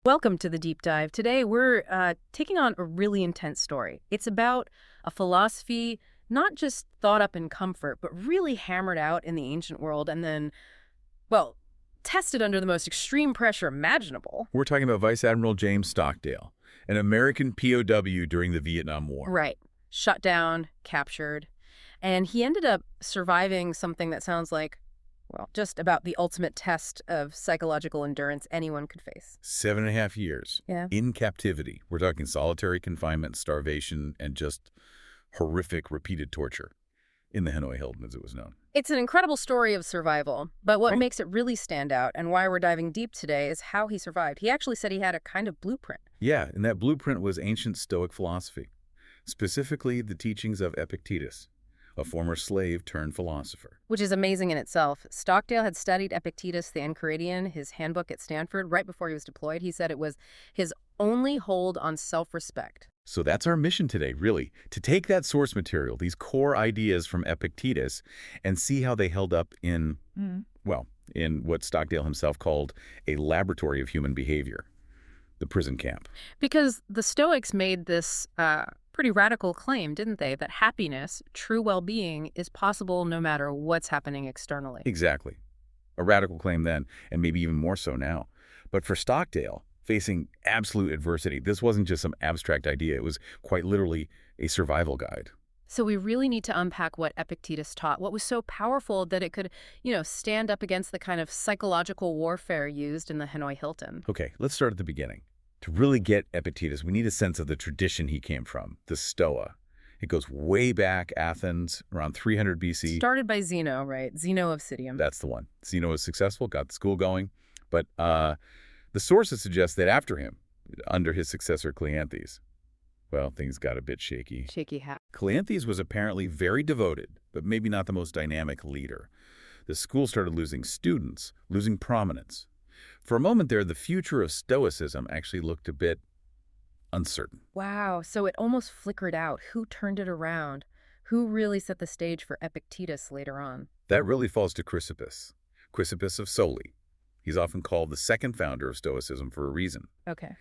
Welcome to the deep dive. Today we're taking on a really intense story. It's about a philosophy not just thought up in comfort, but really hammered out in the ancient world and then, well, tested under the most extreme pressure imaginable. We're talking about Vice Admiral James Stockdale, an American POW during the Vietnam War. Right. Shut down, captured. And he ended up surviving something that sounds like, well, just about the ultimate test of psychological endurance anyone could face. 7.5 years. Yeah. In captivity. We're talking solitary confinement, starvation, and just horrific repeated torture in the Hanoi Hilton, as it was known. It's an incredible story of survival, but what makes it really stand out and why we're diving deep today is how he survived. He actually said he had a kind of blueprint. Yeah, and that blueprint was ancient Stoic philosophy, specifically the teachings of Epictetus, a former slave turned philosopher. Which is amazing in itself. Stockdale had studied Epictetus the Enchiridion, his handbook at Stanford, right before he was deployed. He said it was his only hold on self-respect. So that's our mission today, really, to take that source material, these core ideas from Epictetus, and see how they held up in, well, in what Stockdale himself called a laboratory of human behavior, the prison camp. Because the Stoics made this pretty radical claim, didn't they, that happiness, true well-being, is possible no matter what's happening externally. Exactly. A radical claim then, and maybe even more so now. But for Stockdale, facing absolute adversity, this wasn't just some abstract idea. It was quite literally a survival guide. So we really need to unpack what Epictetus taught, what was so powerful that it could, stand up against the kind of psychological warfare used in the Hanoi Hilton. Okay, let's start at the beginning. To really get Epictetus, we need a sense of the tradition he came from, the Stoa. It goes way back, Athens, around 300 BC. Started by Zeno, right? Zeno of Citium. That's the one. Zeno was successful, got the school going. But the sources suggest that after him, under his successor Cleanthes, well, things got a bit shaky. Shaky hat. Cleanthes was apparently very devoted, but maybe not the most dynamic leader. The school started losing students, losing prominence. For a moment there, the future of Stoicism actually looked a bit uncertain. Wow, so it almost flickered out. Who turned it around? Who really set the stage for Epictetus later on? That really falls to Chrysippus, Chrysippus of Soli. He's often called the second founder of Stoicism for a reason. Okay.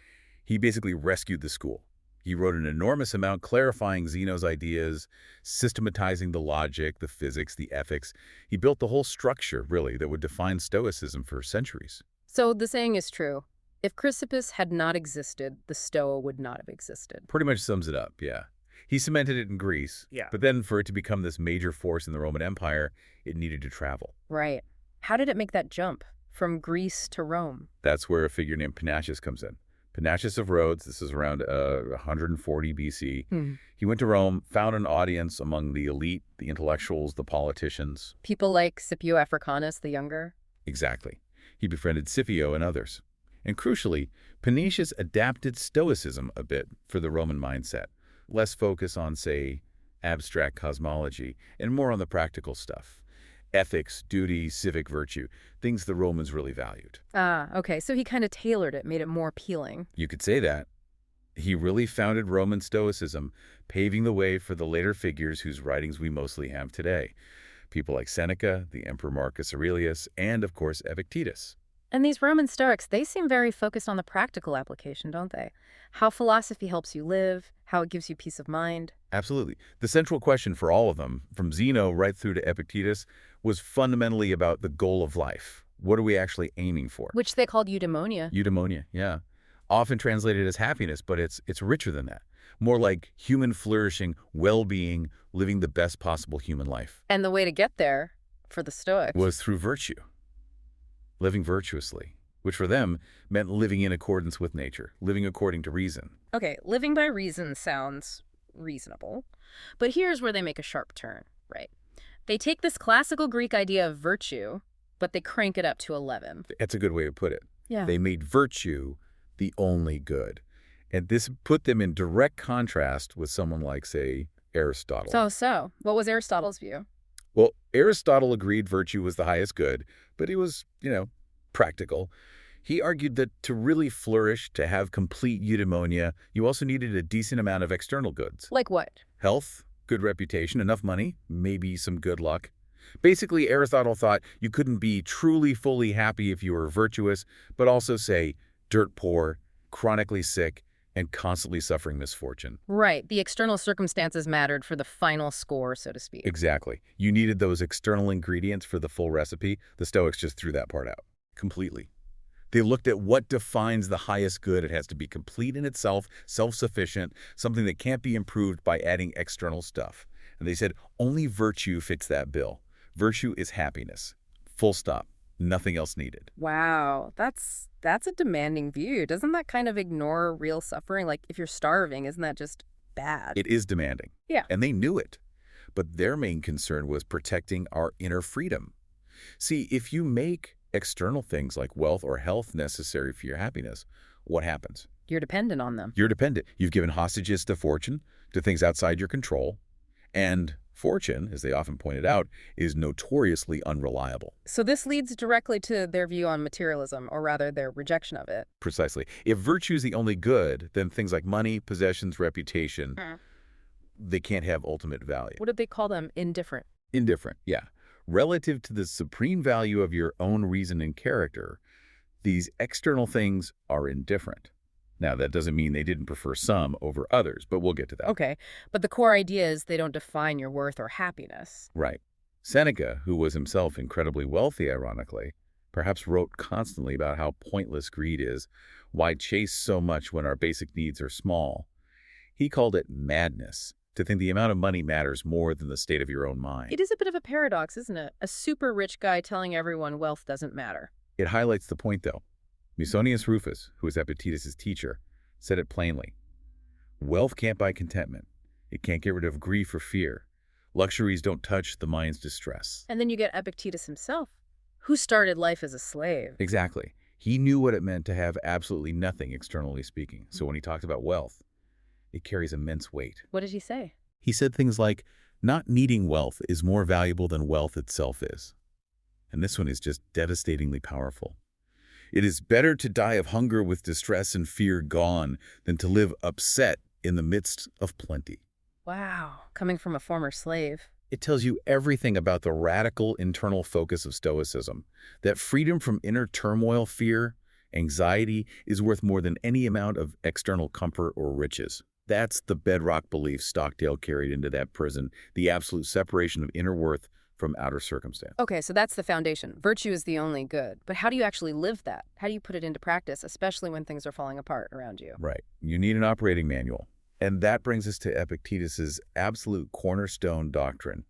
He basically rescued the school. He wrote an enormous amount clarifying Zeno's ideas, systematizing the logic, the physics, the ethics. He built the whole structure, really, that would define Stoicism for centuries. So the saying is true. If Chrysippus had not existed, the Stoa would not have existed. Pretty much sums it up, yeah. He cemented it in Greece, but then for it to become this major force in the Roman Empire, it needed to travel. Right. How did it make that jump from Greece to Rome? That's where a figure named Panaetius comes in. Panaetius of Rhodes, this is around 140 BC. He went to Rome, found an audience among the elite, the intellectuals, the politicians. People like Scipio Africanus the Younger? Exactly. He befriended Scipio and others. And crucially, Panaetius adapted Stoicism a bit for the Roman mindset. Less focus on, say, abstract cosmology, and more on the practical stuff. Ethics, duty, civic virtue, things the Romans really valued. Ah, okay. So he kind of tailored it, made it more appealing. You could say that. He really founded Roman Stoicism, paving the way for the later figures whose writings we mostly have today. People like Seneca, the Emperor Marcus Aurelius, and, of course, Epictetus. And these Roman Stoics, they seem very focused on the practical application, don't they? How philosophy helps you live, how it gives you peace of mind. Absolutely. The central question for all of them, from Zeno right through to Epictetus, was fundamentally about the goal of life. What are we actually aiming for? Which they called eudaimonia. Eudaimonia, yeah. Often translated as happiness, but it's richer than that. More like human flourishing, well-being, living the best possible human life. And the way to get there, for the Stoics, was through virtue. Living virtuously, which for them meant living in accordance with nature, living according to reason. Okay, living by reason sounds reasonable. But here's where they make a sharp turn, right? They take this classical Greek idea of virtue, but they crank it up to 11. That's a good way to put it. Yeah. They made virtue the only good. And this put them in direct contrast with someone like, say, Aristotle. So, what was Aristotle's view? Well, Aristotle agreed virtue was the highest good, but he was, practical. He argued that to really flourish, to have complete eudaimonia, you also needed a decent amount of external goods. Like what? Health, good reputation, enough money, maybe some good luck. Basically, Aristotle thought you couldn't be truly, fully happy if you were virtuous, but also, say, dirt poor, chronically sick, and constantly suffering misfortune. Right. The external circumstances mattered for the final score, so to speak. Exactly. You needed those external ingredients for the full recipe. The Stoics just threw that part out completely. They looked at what defines the highest good. It has to be complete in itself, self-sufficient, something that can't be improved by adding external stuff. And they said only virtue fits that bill. Virtue is happiness. Full stop. Nothing else needed. Wow, that's a demanding view. Doesn't that kind of ignore real suffering? Like, if you're starving, isn't that just bad? It is demanding. Yeah. And they knew it. But their main concern was protecting our inner freedom. See, if you make external things like wealth or health necessary for your happiness, what happens? You're dependent on them. You're dependent. You've given hostages to fortune, to things outside your control. And fortune, as they often pointed out, is notoriously unreliable. So this leads directly to their view on materialism, or rather their rejection of it. Precisely. If virtue is the only good, then things like money, possessions, reputation, they can't have ultimate value. What did they call them? Indifferent. Indifferent, yeah. Relative to the supreme value of your own reason and character, these external things are indifferent. Now, that doesn't mean they didn't prefer some over others, but we'll get to that. Okay, but the core idea is they don't define your worth or happiness. Right. Seneca, who was himself incredibly wealthy, ironically, perhaps wrote constantly about how pointless greed is, why chase so much when our basic needs are small. He called it madness, to think the amount of money matters more than the state of your own mind. It is a bit of a paradox, isn't it? A super rich guy telling everyone wealth doesn't matter. It highlights the point, though. Musonius Rufus, who was Epictetus' teacher, said it plainly. Wealth can't buy contentment. It can't get rid of grief or fear. Luxuries don't touch the mind's distress. And then you get Epictetus himself, who started life as a slave. Exactly. He knew what it meant to have absolutely nothing, externally speaking. So when he talked about wealth, it carries immense weight. What did he say? He said things like, not needing wealth is more valuable than wealth itself is. And this one is just devastatingly powerful. It is better to die of hunger with distress and fear gone than to live upset in the midst of plenty. Wow, coming from a former slave. It tells you everything about the radical internal focus of Stoicism, that freedom from inner turmoil, fear, anxiety is worth more than any amount of external comfort or riches. That's the bedrock belief Stockdale carried into that prison, the absolute separation of inner worth from outer circumstance. Okay, so that's the foundation. Virtue is the only good. But how do you actually live that? How do you put it into practice, especially when things are falling apart around you? Right. You need an operating manual. And that brings us to Epictetus's absolute cornerstone doctrine,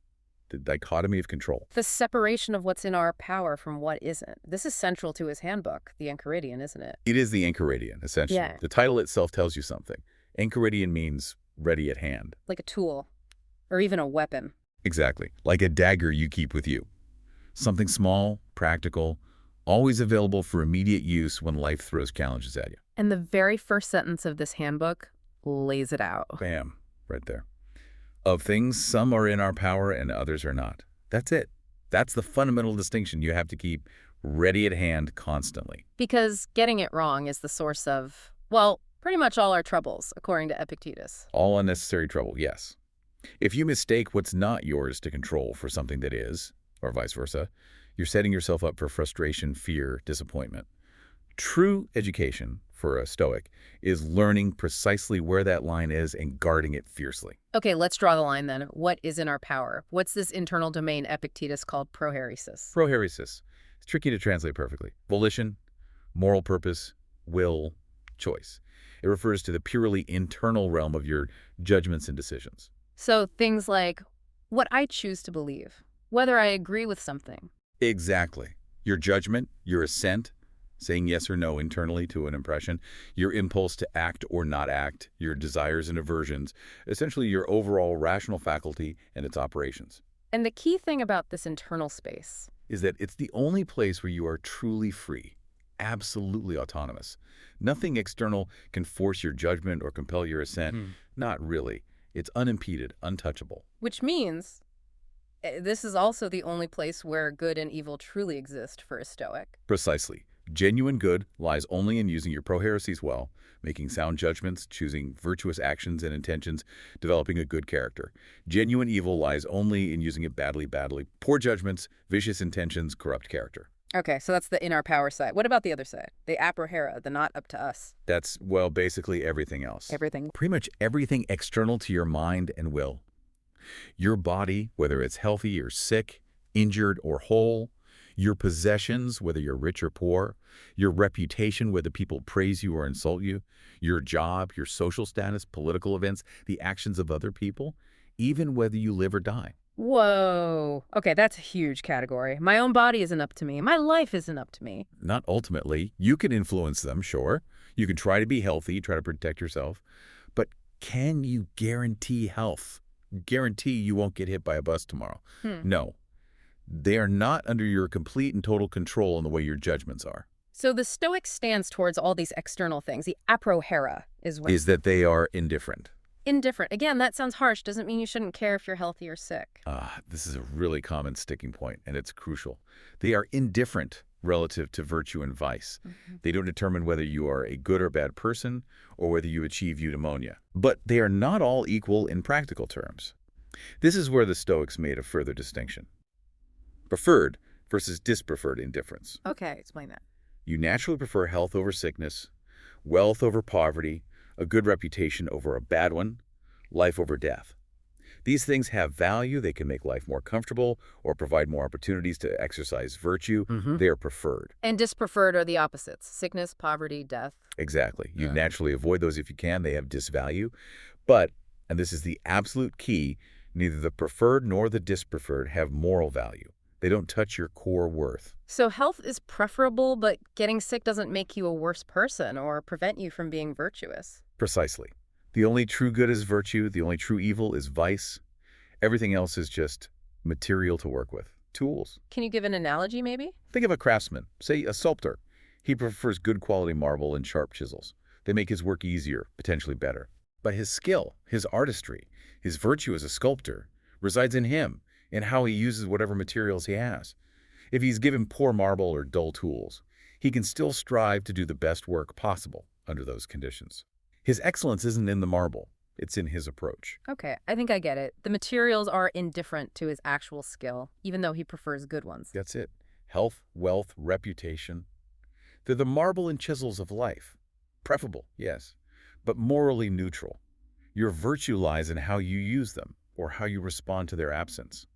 the dichotomy of control. The separation of what's in our power from what isn't. This is central to his handbook, the Enchiridion, isn't it? It is the Enchiridion, essentially. Yeah. The title itself tells you something. Enchiridion means ready at hand. Like a tool, or even a weapon. Exactly. Like a dagger you keep with you. Something small, practical, always available for immediate use when life throws challenges at you. And the very first sentence of this handbook lays it out. Bam. Right there. Of things, some are in our power and others are not. That's it. That's the fundamental distinction you have to keep ready at hand constantly. Because getting it wrong is the source of, well, pretty much all our troubles, according to Epictetus. All unnecessary trouble, yes. If you mistake what's not yours to control for something that is, or vice versa, you're setting yourself up for frustration, fear, disappointment. True education, for a Stoic, is learning precisely where that line is and guarding it fiercely. Okay, let's draw the line then. What is in our power? What's this internal domain Epictetus called prohairesis? Prohairesis. It's tricky to translate perfectly. Volition, moral purpose, will, choice. It refers to the purely internal realm of your judgments and decisions. So things like what I choose to believe, whether I agree with something. Exactly. Your judgment, your assent, saying yes or no internally to an impression, your impulse to act or not act, your desires and aversions, essentially your overall rational faculty and its operations. And the key thing about this internal space is that it's the only place where you are truly free, absolutely autonomous. Nothing external can force your judgment or compel your assent. Not really. It's unimpeded, untouchable. Which means this is also the only place where good and evil truly exist for a Stoic. Precisely. Genuine good lies only in using your prohairesis well, making sound judgments, choosing virtuous actions and intentions, developing a good character. Genuine evil lies only in using it badly. Poor judgments, vicious intentions, corrupt character. Okay, so that's the in our power side. What about the other side? The aprohera, the not up to us. That's, well, basically everything else. Everything. Pretty much everything external to your mind and will. Your body, whether it's healthy or sick, injured or whole, your possessions, whether you're rich or poor, your reputation, whether people praise you or insult you, your job, your social status, political events, the actions of other people, even whether you live or die. Whoa. Okay, that's a huge category. My own body isn't up to me. My life isn't up to me. Not ultimately. You can influence them, sure. You can try to be healthy, try to protect yourself. But can you guarantee health? Guarantee you won't get hit by a bus tomorrow? No. They are not under your complete and total control in the way your judgments are. So the Stoic stance towards all these external things, the aprohera, is what? Is that they are indifferent. Indifferent. Again, that sounds harsh. Doesn't mean you shouldn't care if you're healthy or sick. This is a really common sticking point, and it's crucial. They are indifferent relative to virtue and vice. They don't determine whether you are a good or bad person or whether you achieve eudaimonia. But they are not all equal in practical terms. This is where the Stoics made a further distinction. Preferred versus dispreferred indifference. Okay, explain that. You naturally prefer health over sickness, wealth over poverty, a good reputation over a bad one, life over death. These things have value. They can make life more comfortable or provide more opportunities to exercise virtue. They are preferred. And dispreferred are the opposites. Sickness, poverty, death. Exactly. You naturally avoid those if you can. They have disvalue. But, and this is the absolute key, neither the preferred nor the dispreferred have moral value. They don't touch your core worth. So health is preferable, but getting sick doesn't make you a worse person or prevent you from being virtuous. Precisely. The only true good is virtue. The only true evil is vice. Everything else is just material to work with. Tools. Can you give an analogy, maybe? Think of a craftsman, say a sculptor. He prefers good quality marble and sharp chisels. They make his work easier, potentially better. But his skill, his artistry, his virtue as a sculptor resides in him, in how he uses whatever materials he has. If he's given poor marble or dull tools, he can still strive to do the best work possible under those conditions. His excellence isn't in the marble, it's in his approach. Okay, I think I get it. The materials are indifferent to his actual skill, even though he prefers good ones. That's it. Health, wealth, reputation. They're the marble and chisels of life. Preferable, yes, but morally neutral. Your virtue lies in how you use them or how you respond to their absence.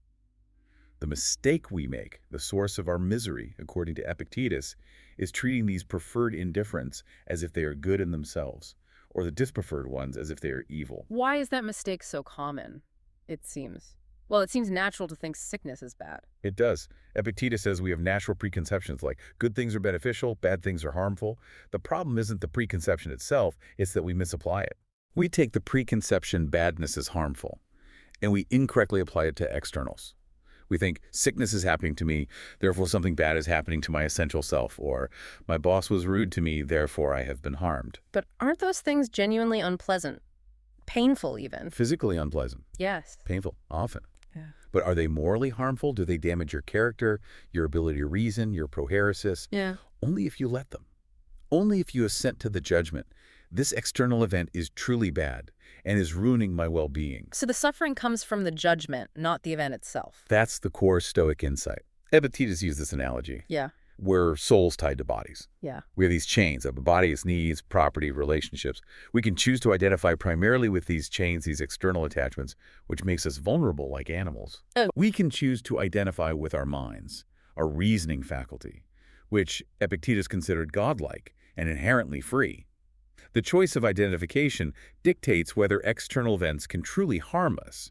The mistake we make, the source of our misery, according to Epictetus, is treating these preferred indifferents as if they are good in themselves, or the dispreferred ones as if they are evil. Why is that mistake so common, it seems? Well, it seems natural to think sickness is bad. It does. Epictetus says we have natural preconceptions like good things are beneficial, bad things are harmful. The problem isn't the preconception itself, it's that we misapply it. We take the preconception badness as harmful, and we incorrectly apply it to externals. We think sickness is happening to me, therefore something bad is happening to my essential self, or my boss was rude to me, therefore I have been harmed. But aren't those things genuinely unpleasant? Painful, even. Physically unpleasant. Yes. Painful, often. Yeah. But are they morally harmful? Do they damage your character, your ability to reason, your prohairesis? Yeah. Only if you let them. Only if you assent to the judgment. This external event is truly bad and is ruining my well-being. So the suffering comes from the judgment, not the event itself. That's the core Stoic insight. Epictetus used this analogy. Yeah. We're souls tied to bodies. Yeah. We have these chains of a body's needs, property, relationships. We can choose to identify primarily with these chains, these external attachments, which makes us vulnerable like animals. Oh. We can choose to identify with our minds, our reasoning faculty, which Epictetus considered godlike and inherently free. The choice of identification dictates whether external events can truly harm us.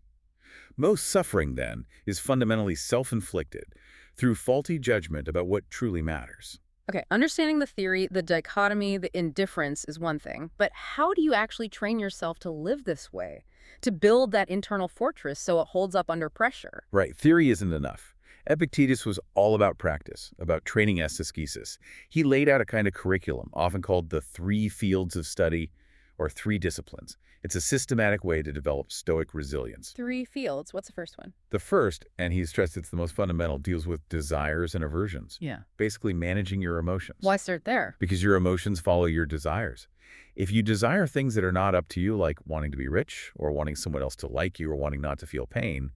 Most suffering, then, is fundamentally self-inflicted through faulty judgment about what truly matters. Okay, understanding the theory, the dichotomy, the indifference is one thing, but how do you actually train yourself to live this way? To build that internal fortress so it holds up under pressure? Right, theory isn't enough. Epictetus was all about practice, about training ascesis. He laid out a kind of curriculum, often called the 3 fields of study, or 3 disciplines. It's a systematic way to develop Stoic resilience. 3 fields. What's the first one? The first, and he stressed it's the most fundamental, deals with desires and aversions. Yeah. Basically managing your emotions. Why start there? Because your emotions follow your desires. If you desire things that are not up to you, like wanting to be rich, or wanting someone else to like you, or wanting not to feel pain,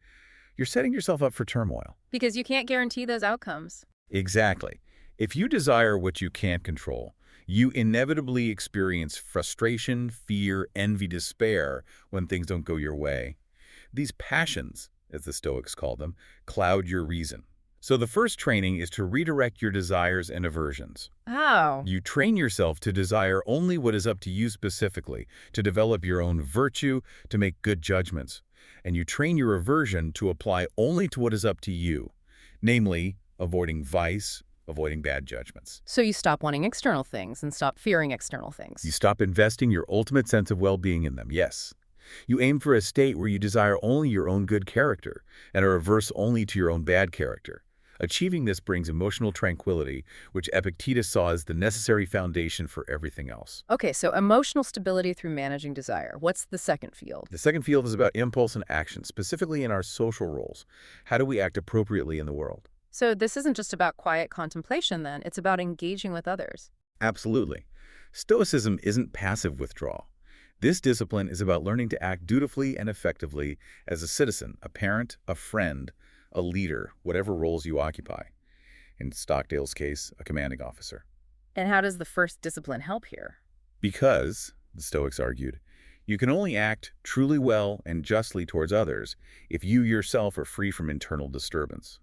you're setting yourself up for turmoil. Because you can't guarantee those outcomes. Exactly. If you desire what you can't control, you inevitably experience frustration, fear, envy, despair when things don't go your way. These passions, as the Stoics call them, cloud your reason. So the first training is to redirect your desires and aversions. Oh. You train yourself to desire only what is up to you specifically, to develop your own virtue, to make good judgments. And you train your aversion to apply only to what is up to you, namely, avoiding vice, avoiding bad judgments. So you stop wanting external things and stop fearing external things. You stop investing your ultimate sense of well-being in them, yes. You aim for a state where you desire only your own good character and are averse only to your own bad character. Achieving this brings emotional tranquility, which Epictetus saw as the necessary foundation for everything else. Okay, so emotional stability through managing desire. What's the second field? The second field is about impulse and action, specifically in our social roles. How do we act appropriately in the world? So this isn't just about quiet contemplation then, it's about engaging with others. Absolutely. Stoicism isn't passive withdrawal. This discipline is about learning to act dutifully and effectively as a citizen, a parent, a friend, a leader, whatever roles you occupy. In Stockdale's case, a commanding officer. And how does the first discipline help here? Because, the Stoics argued, you can only act truly well and justly towards others if you yourself are free from internal disturbance.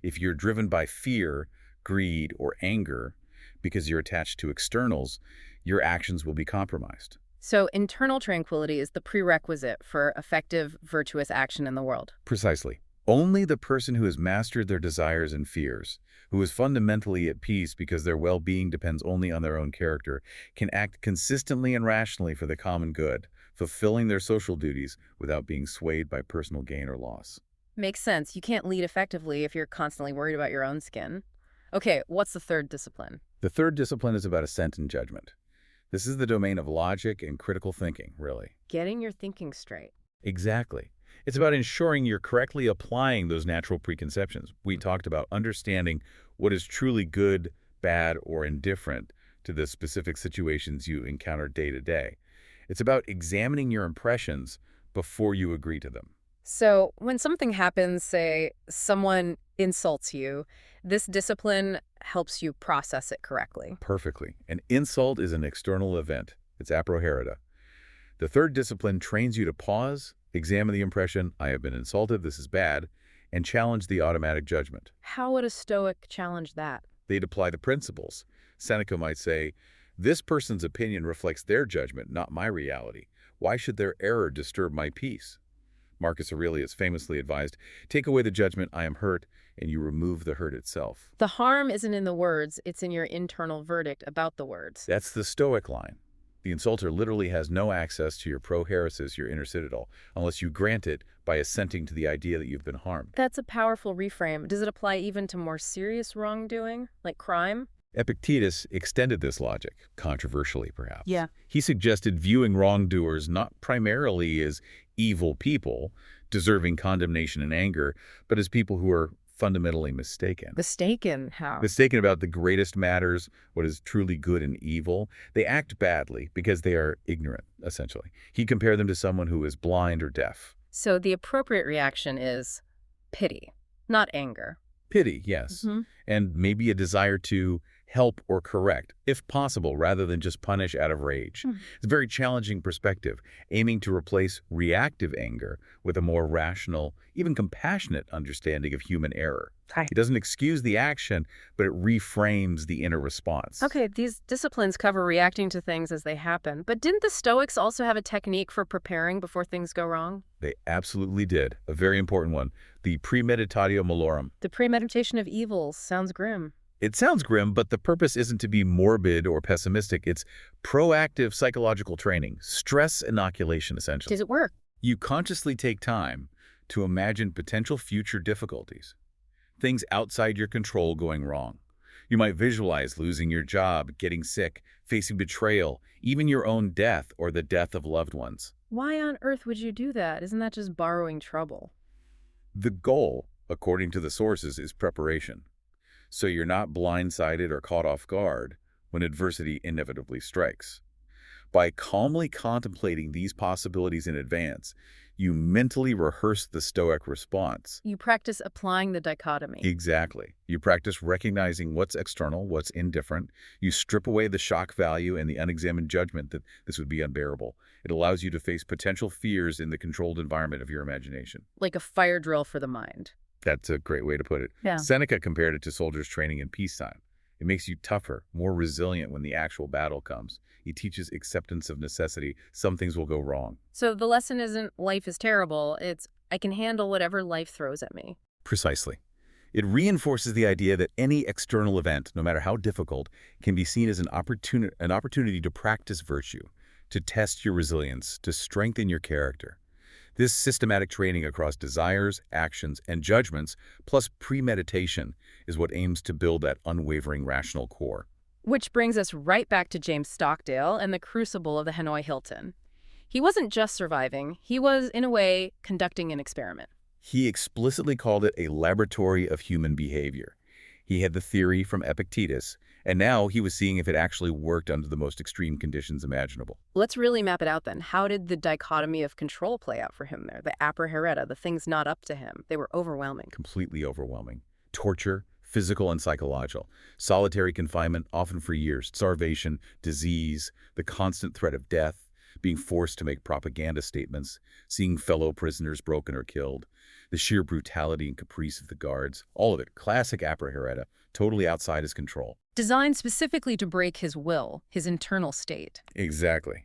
If you're driven by fear, greed, or anger because you're attached to externals, your actions will be compromised. So internal tranquility is the prerequisite for effective, virtuous action in the world. Precisely. Only the person who has mastered their desires and fears, who is fundamentally at peace because their well-being depends only on their own character, can act consistently and rationally for the common good, fulfilling their social duties without being swayed by personal gain or loss. Makes sense. You can't lead effectively if you're constantly worried about your own skin. Okay, what's the third discipline? The third discipline is about assent and judgment. This is the domain of logic and critical thinking, really. Getting your thinking straight. Exactly. It's about ensuring you're correctly applying those natural preconceptions. We talked about understanding what is truly good, bad, or indifferent to the specific situations you encounter day to day. It's about examining your impressions before you agree to them. So when something happens, say someone insults you, this discipline helps you process it correctly. Perfectly. An insult is an external event. It's a prohairesis. The third discipline trains you to pause, examine the impression, I have been insulted, this is bad, and challenge the automatic judgment. How would a Stoic challenge that? They'd apply the principles. Seneca might say, this person's opinion reflects their judgment, not my reality. Why should their error disturb my peace? Marcus Aurelius famously advised, take away the judgment, I am hurt, and you remove the hurt itself. The harm isn't in the words, it's in your internal verdict about the words. That's the Stoic line. The insulter literally has no access to your prohairesis, your inner citadel, unless you grant it by assenting to the idea that you've been harmed. That's a powerful reframe. Does it apply even to more serious wrongdoing, like crime? Epictetus extended this logic, controversially perhaps. Yeah. He suggested viewing wrongdoers not primarily as evil people, deserving condemnation and anger, but as people who are fundamentally mistaken. Mistaken? How? Mistaken about the greatest matters, what is truly good and evil. They act badly because they are ignorant, essentially. He compared them to someone who is blind or deaf. So the appropriate reaction is pity, not anger. Pity, yes. And maybe a desire to help or correct, if possible, rather than just punish out of rage. It's a very challenging perspective, aiming to replace reactive anger with a more rational, even compassionate understanding of human error. It doesn't excuse the action, but it reframes the inner response. Okay, these disciplines cover reacting to things as they happen, but didn't the Stoics also have a technique for preparing before things go wrong? They absolutely did. A very important one, the premeditatio malorum. The premeditation of evils sounds grim. It sounds grim, but the purpose isn't to be morbid or pessimistic. It's proactive psychological training, stress inoculation, essentially. Does it work? You consciously take time to imagine potential future difficulties, things outside your control going wrong. You might visualize losing your job, getting sick, facing betrayal, even your own death or the death of loved ones. Why on earth would you do that? Isn't that just borrowing trouble? The goal, according to the sources, is preparation. So you're not blindsided or caught off guard when adversity inevitably strikes. By calmly contemplating these possibilities in advance, you mentally rehearse the Stoic response. You practice applying the dichotomy. Exactly. You practice recognizing what's external, what's indifferent. You strip away the shock value and the unexamined judgment that this would be unbearable. It allows you to face potential fears in the controlled environment of your imagination. Like a fire drill for the mind. That's a great way to put it. Yeah. Seneca compared it to soldiers training in peacetime. It makes you tougher, more resilient when the actual battle comes. It teaches acceptance of necessity. Some things will go wrong. So the lesson isn't life is terrible, it's I can handle whatever life throws at me. Precisely. It reinforces the idea that any external event, no matter how difficult, can be seen as an opportunity to practice virtue, to test your resilience, to strengthen your character. This systematic training across desires, actions, and judgments, plus premeditation, is what aims to build that unwavering rational core. Which brings us right back to James Stockdale and the crucible of the Hanoi Hilton. He wasn't just surviving, he was, in a way, conducting an experiment. He explicitly called it a laboratory of human behavior. He had the theory from Epictetus, and now he was seeing if it actually worked under the most extreme conditions imaginable. Let's really map it out then. How did the dichotomy of control play out for him there? The prohairesis, the things not up to him, they were overwhelming. Completely overwhelming. Torture, physical and psychological. Solitary confinement, often for years. Starvation, disease, the constant threat of death, being forced to make propaganda statements, seeing fellow prisoners broken or killed, the sheer brutality and caprice of the guards, all of it, classic prohairesis, totally outside his control. Designed specifically to break his will, his internal state. Exactly.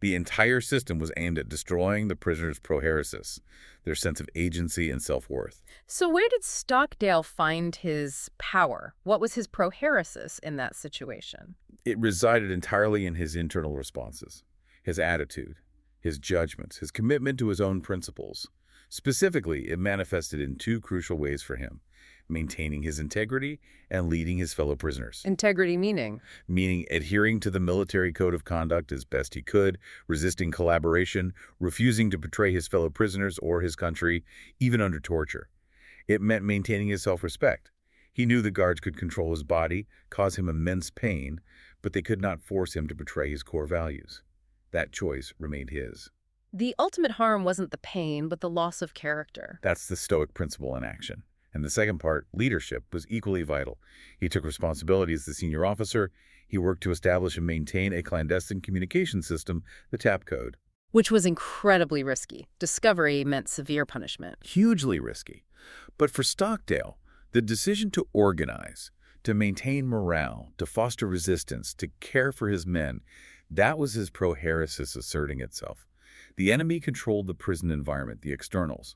The entire system was aimed at destroying the prisoners' prohairesis, their sense of agency and self-worth. So where did Stockdale find his power? What was his prohairesis in that situation? It resided entirely in his internal responses, his attitude, his judgments, his commitment to his own principles. Specifically, it manifested in two crucial ways for him: maintaining his integrity and leading his fellow prisoners. Integrity meaning? Meaning adhering to the military code of conduct as best he could, resisting collaboration, refusing to betray his fellow prisoners or his country, even under torture. It meant maintaining his self-respect. He knew the guards could control his body, cause him immense pain, but they could not force him to betray his core values. That choice remained his. The ultimate harm wasn't the pain, but the loss of character. That's the Stoic principle in action. And the second part, leadership, was equally vital. He took responsibility as the senior officer. He worked to establish and maintain a clandestine communication system, the TAP code. Which was incredibly risky. Discovery meant severe punishment. Hugely risky. But for Stockdale, the decision to organize, to maintain morale, to foster resistance, to care for his men, that was his prohairesis asserting itself. The enemy controlled the prison environment, the externals.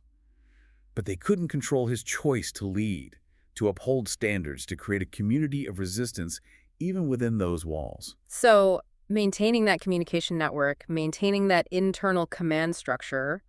But they couldn't control his choice to lead, to uphold standards, to create a community of resistance even within those walls. So maintaining that communication network, maintaining that internal command structure,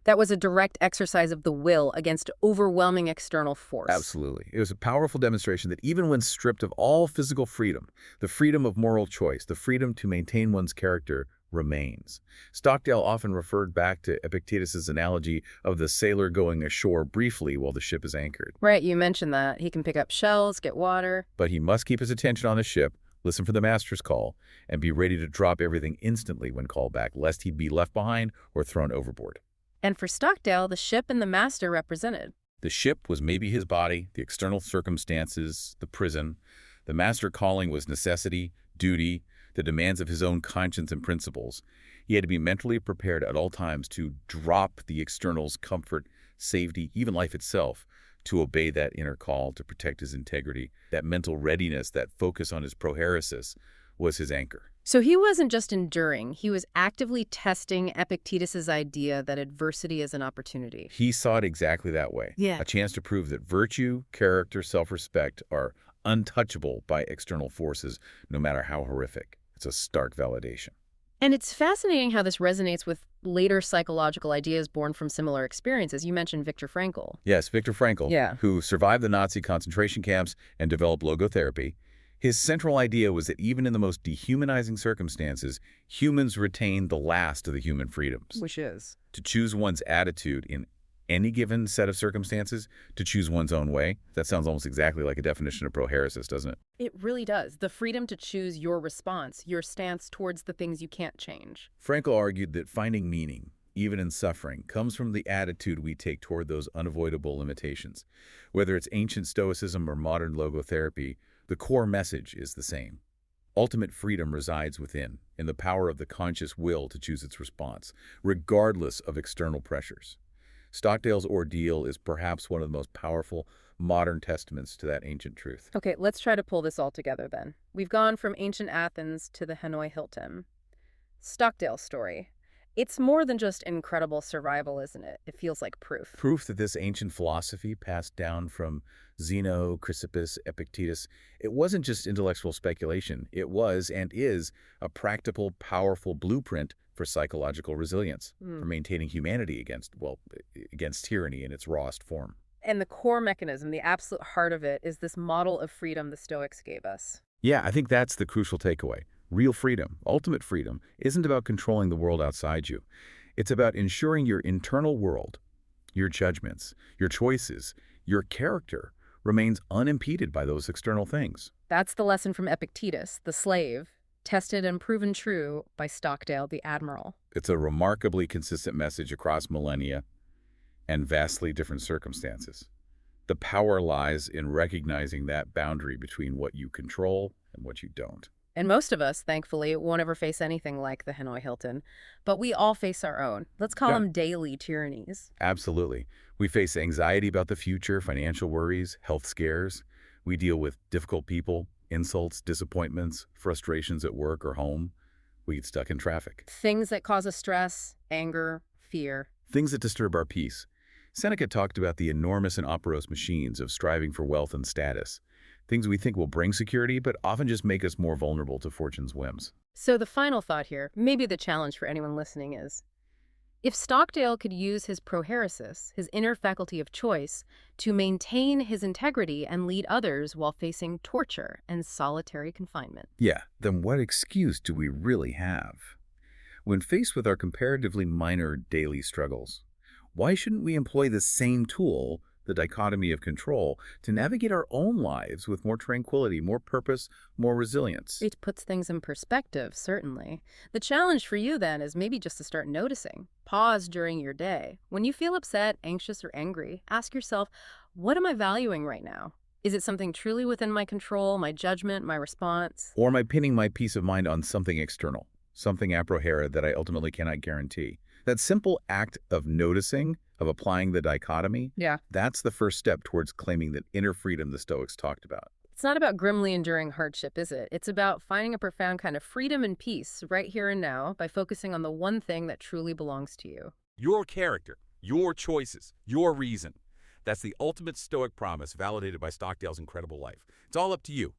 that was a direct exercise of the will against overwhelming external force. Absolutely. It was a powerful demonstration that even when stripped of all physical freedom, the freedom of moral choice, the freedom to maintain one's character, remains. Stockdale often referred back to Epictetus' analogy of the sailor going ashore briefly while the ship is anchored. Right, you mentioned that. He can pick up shells, get water. But he must keep his attention on the ship, listen for the master's call, and be ready to drop everything instantly when called back, lest he'd be left behind or thrown overboard. And for Stockdale, the ship and the master represented. The ship was maybe his body, the external circumstances, the prison. The master calling was necessity, duty, the demands of his own conscience and principles. He had to be mentally prepared at all times to drop the externals, comfort, safety, even life itself, to obey that inner call, to protect his integrity. That mental readiness, that focus on his prohairesis, was his anchor. So he wasn't just enduring, he was actively testing Epictetus' idea that adversity is an opportunity. He saw it exactly that way. Yeah. A chance to prove that virtue, character, self-respect are untouchable by external forces, no matter how horrific. It's a stark validation. And it's fascinating how this resonates with later psychological ideas born from similar experiences. You mentioned Viktor Frankl. Yes, Viktor Frankl, who survived the Nazi concentration camps and developed logotherapy. His central idea was that even in the most dehumanizing circumstances, humans retain the last of the human freedoms. Which is? To choose one's attitude in any given set of circumstances to choose one's own way. That sounds almost exactly like a definition of prohairesis, doesn't it? It really does. The freedom to choose your response, your stance towards the things you can't change. Frankl argued that finding meaning, even in suffering, comes from the attitude we take toward those unavoidable limitations. Whether it's ancient Stoicism or modern logotherapy, the core message is the same. Ultimate freedom resides within, in the power of the conscious will to choose its response, regardless of external pressures. Stockdale's ordeal is perhaps one of the most powerful modern testaments to that ancient truth. Okay, let's try to pull this all together then. We've gone from ancient Athens to the Hanoi Hilton. Stockdale's story. It's more than just incredible survival, isn't it? It feels like proof. Proof that this ancient philosophy passed down from Zeno, Chrysippus, Epictetus, it wasn't just intellectual speculation. It was and is a practical, powerful blueprint for psychological resilience, for maintaining humanity against tyranny in its rawest form. And the core mechanism, the absolute heart of it, is this model of freedom the Stoics gave us. Yeah, I think that's the crucial takeaway. Real freedom, ultimate freedom, isn't about controlling the world outside you. It's about ensuring your internal world, your judgments, your choices, your character remains unimpeded by those external things. That's the lesson from Epictetus, the slave, tested and proven true by Stockdale, the admiral. It's a remarkably consistent message across millennia and vastly different circumstances. The power lies in recognizing that boundary between what you control and what you don't. And most of us, thankfully, won't ever face anything like the Hanoi Hilton, but we all face our own. Let's call them daily tyrannies. Absolutely. We face anxiety about the future, financial worries, health scares. We deal with difficult people, insults, disappointments, frustrations at work or home. We get stuck in traffic. Things that cause us stress, anger, fear. Things that disturb our peace. Seneca talked about the enormous and operose machines of striving for wealth and status. Things we think will bring security, but often just make us more vulnerable to fortune's whims. So the final thought here, maybe the challenge for anyone listening is, if Stockdale could use his prohairesis, his inner faculty of choice, to maintain his integrity and lead others while facing torture and solitary confinement. Yeah, then what excuse do we really have? When faced with our comparatively minor daily struggles, why shouldn't we employ the same tool, the dichotomy of control, to navigate our own lives with more tranquility, more purpose, more resilience? It puts things in perspective, certainly. The challenge for you then is maybe just to start noticing. Pause during your day. When you feel upset, anxious, or angry, ask yourself, what am I valuing right now? Is it something truly within my control, my judgment, my response? Or am I pinning my peace of mind on something external, something a prohaire that I ultimately cannot guarantee? That simple act of noticing, of applying the dichotomy, that's the first step towards claiming that inner freedom the Stoics talked about. It's not about grimly enduring hardship, is it? It's about finding a profound kind of freedom and peace right here and now by focusing on the one thing that truly belongs to you. Your character, your choices, your reason. That's the ultimate Stoic promise validated by Stockdale's incredible life. It's all up to you.